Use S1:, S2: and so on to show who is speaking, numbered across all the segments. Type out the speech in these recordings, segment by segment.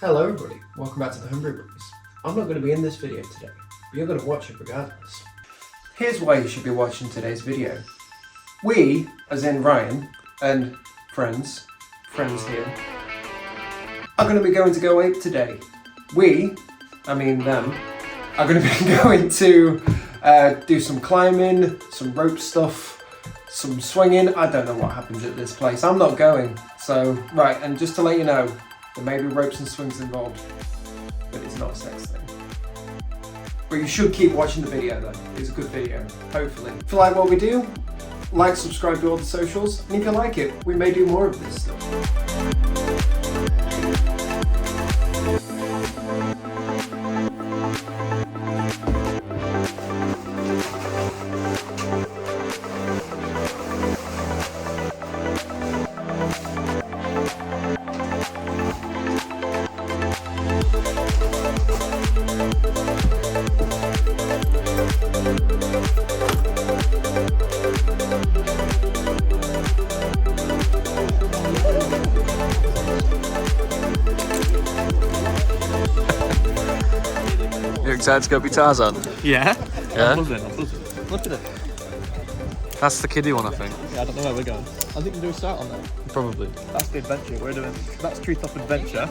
S1: Hello everybody, welcome back to the Homebrew Boys. I'm not going to be in this video today, but you're going to watch it regardless. Here's why you should be watching today's video. We, as in Ryan, and friends here, are going to be going to Go Ape today. We, I mean them, are going to be going to do some climbing, some rope stuff, some swinging. I don't know what happens at this place. I'm not going. So, right, and just to let you know, there may be ropes and swings involved, but it's not a sex thing. But you should keep watching the video though. It's a good video, hopefully. If you like what we do, like, subscribe to all the socials, and if you like it, we may do more of this stuff.
S2: You're excited to go be Tarzan?
S3: Yeah?
S2: Yeah?
S3: I'm buzzing. Look at it.
S2: That's the kiddie one, I think.
S3: Yeah, I don't know where we're going. I think we do a start on that.
S2: Probably.
S3: That's the adventure we're doing. That's Treetop Adventure.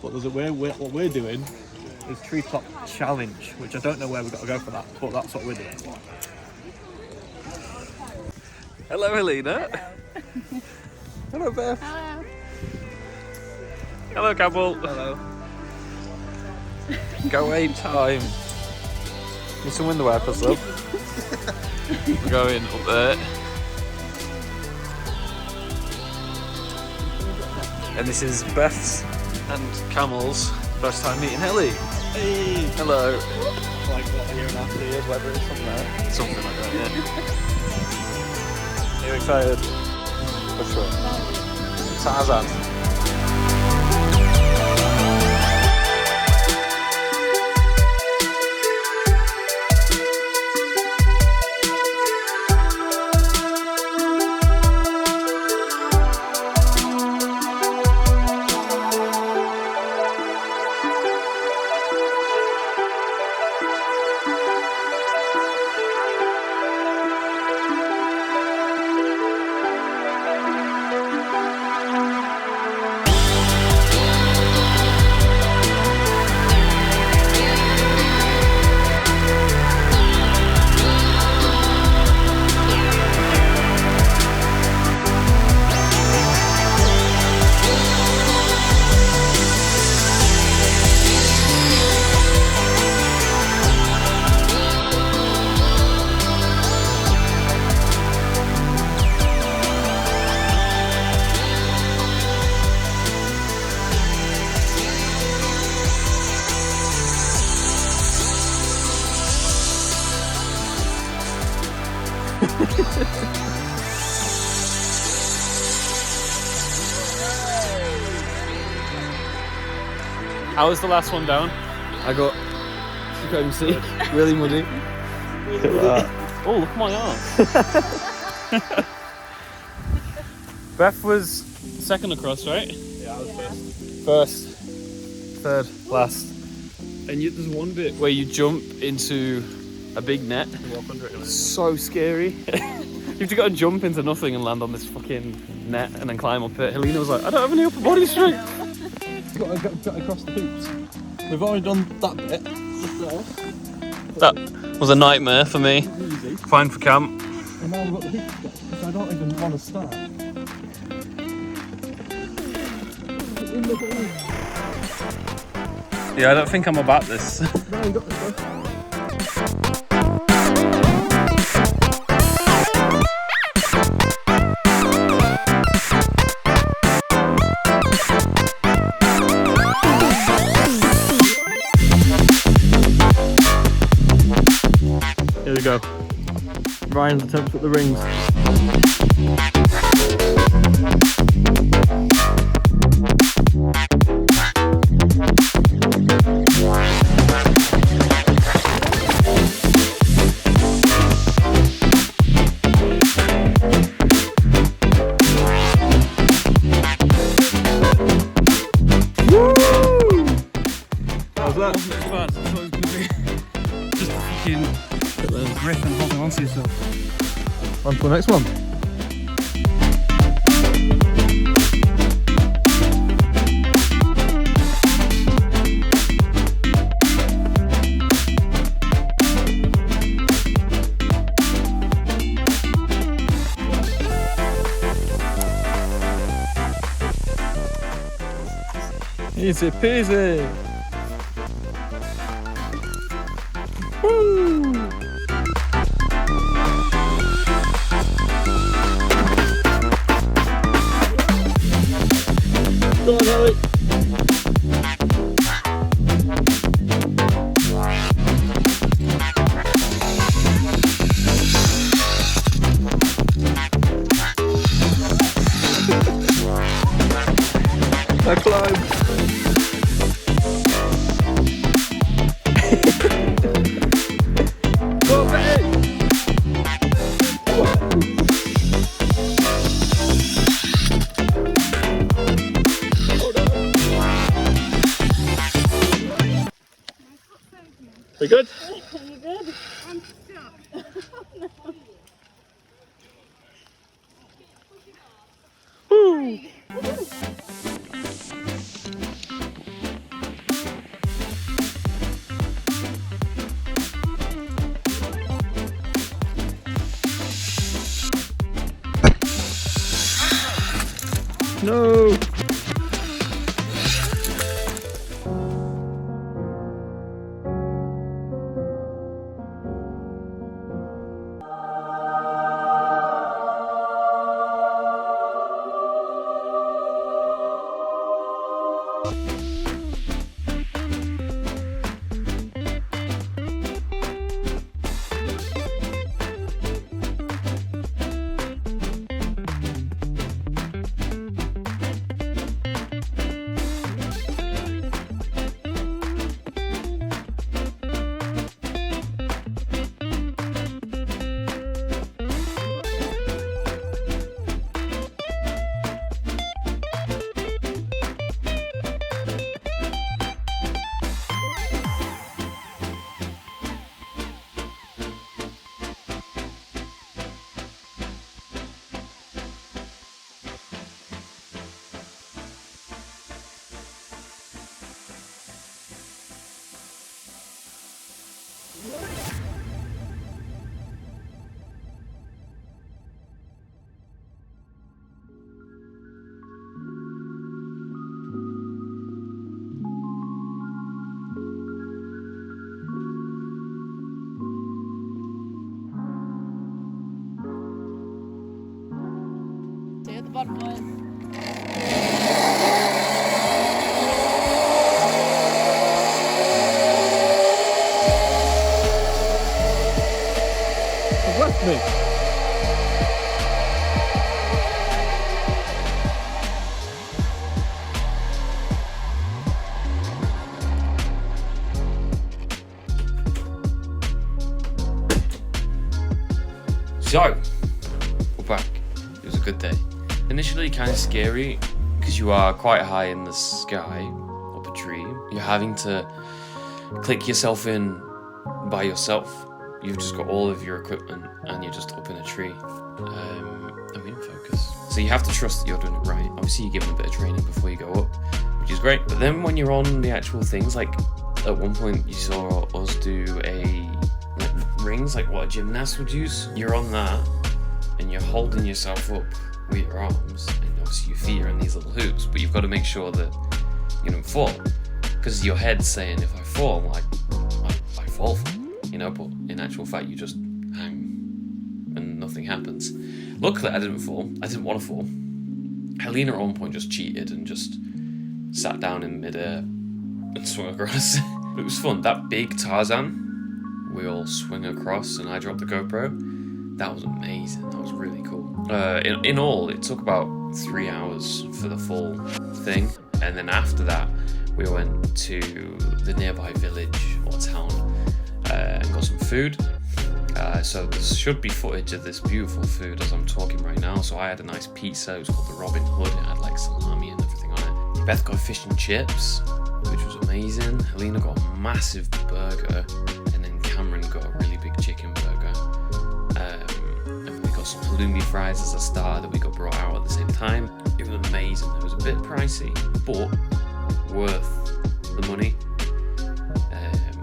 S3: But what we're doing is Treetop Challenge, which I don't know where we've got to go for that, but that's what we're doing.
S2: Hello, Helena. Hello, Beth.
S4: Hello.
S2: Hello, Campbell.
S3: Hello.
S2: Go Ape time. Need some window wipers, love. We're going up there. And this is Beth's and Camel's first time meeting Helly.
S3: Hey!
S2: Hello.
S3: Like what, a year and a half, 2 years, whatever it is, something like that.
S2: Something like that, yeah. Are you excited? For sure. Tarzan. How was the last one down?
S3: I got, you can't even see, really muddy.
S2: Look at that. Oh, look at my arm. Beth was second across, right?
S3: Yeah, I was first.
S2: First, third, last. And there's one bit where you jump into a big net.
S3: You walk under it.
S2: So scary. You've just got to jump into nothing and land on this fucking net and then climb up it. Helena was like, I don't have any upper body strength.
S3: You've got to get across the hoops. We've already done that bit.
S2: That was a nightmare for me.
S3: Easy.
S2: Fine for camp.
S3: And now we've got the hoops, which I don't even want to start.
S2: Yeah, I don't think I'm about this.
S3: No, you got this, bro. Here we go. Ryan's attempt at the rings. that?
S2: Wasn't as bad. I thought it was going to be just a fucking grip and holding on to yourself.
S3: On to the next one. Easy peasy. Woo! Go on, Ellie. I climb. Go, Betty! We good?
S4: You good? I'm stuck.
S3: Woo! No!
S4: See you at the bottom, boys.
S3: You've left me.
S2: So, we're back. It was a good day. Initially kind of scary because you are quite high in the sky, up a tree. You're having to click yourself in by yourself. You've just got all of your equipment and you're just up in a tree. I'm in focus. So you have to trust that you're doing it right. Obviously you're given a bit of training before you go up, which is great. But then when you're on the actual things, like at one point you saw us do rings, like what a gymnast would use. You're on that and you're holding yourself up with your arms, and obviously your feet are in these little hoops, but you've got to make sure that you don't fall, because your head's saying if I fall, I fall for it, you know, but in actual fact you just hang and nothing happens. Luckily I didn't fall. I didn't want to fall. Helena at one point just cheated and just sat down in midair and swung across. It was fun. That big Tarzan, we all swing across and I dropped the GoPro. That was amazing. That was really cool. In all, it took about 3 hours for the full thing. And then after that, we went to the nearby village or town and got some food. So there should be footage of this beautiful food as I'm talking right now. So I had a nice pizza. It was called the Robin Hood. It had like salami and everything on it. Beth got fish and chips, which was amazing. amazing. Helena got a massive burger, and then Cameron got a really big chicken burger. And we got some halloumi fries as a starter that we got brought out at the same time. It was amazing. It was a bit pricey, but worth the money.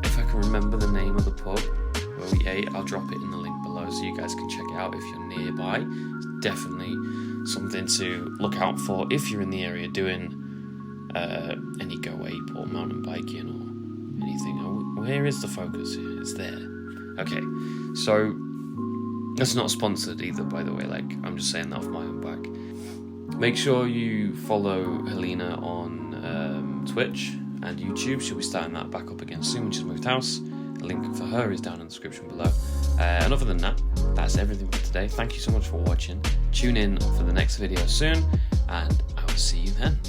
S2: If I can remember the name of the pub where we ate, I'll drop it in the link below so you guys can check it out if you're nearby. It's definitely something to look out for if you're in the area doing any Go Ape or mountain biking or anything. Oh, where is the focus here? It's there. Okay, so that's not sponsored either, by the way. Like, I'm just saying that off my own back. Make sure you follow Helena on Twitch and YouTube. She'll be starting that back up again soon when she's moved house. The link for her is down in the description below. And other than that, that's everything for today. Thank you so much for watching. Tune in for the next video soon, and I will see you then.